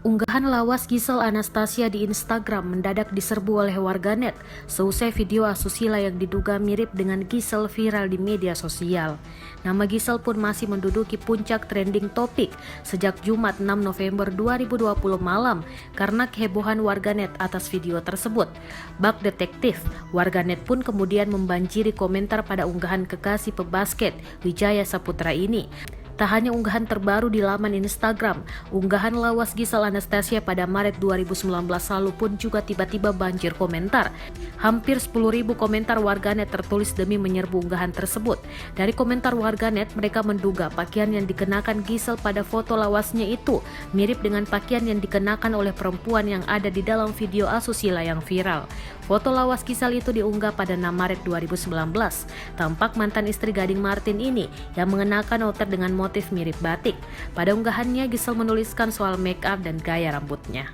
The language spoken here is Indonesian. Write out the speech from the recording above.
Unggahan lawas Gisel Anastasia di Instagram mendadak diserbu oleh warganet seusai video asusila yang diduga mirip dengan Gisel viral di media sosial. Nama Gisel pun masih menduduki puncak trending topik sejak Jumat 6 November 2020 malam karena kehebohan warganet atas video tersebut. Bak detektif, warganet pun kemudian membanjiri komentar pada unggahan kekasih pebasket Wijaya Saputra ini. Tak hanya unggahan terbaru di laman Instagram, unggahan lawas Gisel Anastasia pada Maret 2019 lalu pun juga tiba-tiba banjir komentar. Hampir 10.000 komentar warganet tertulis demi menyerbu unggahan tersebut. Dari komentar warganet, mereka menduga pakaian yang dikenakan Gisel pada foto lawasnya itu mirip dengan pakaian yang dikenakan oleh perempuan yang ada di dalam video asusila yang viral. Foto lawas Gisel itu diunggah pada 6 Maret 2019. Tampak mantan istri Gading Martin ini yang mengenakan outer dengan motif mirip batik. Pada unggahannya, Gisel menuliskan soal make up dan gaya rambutnya.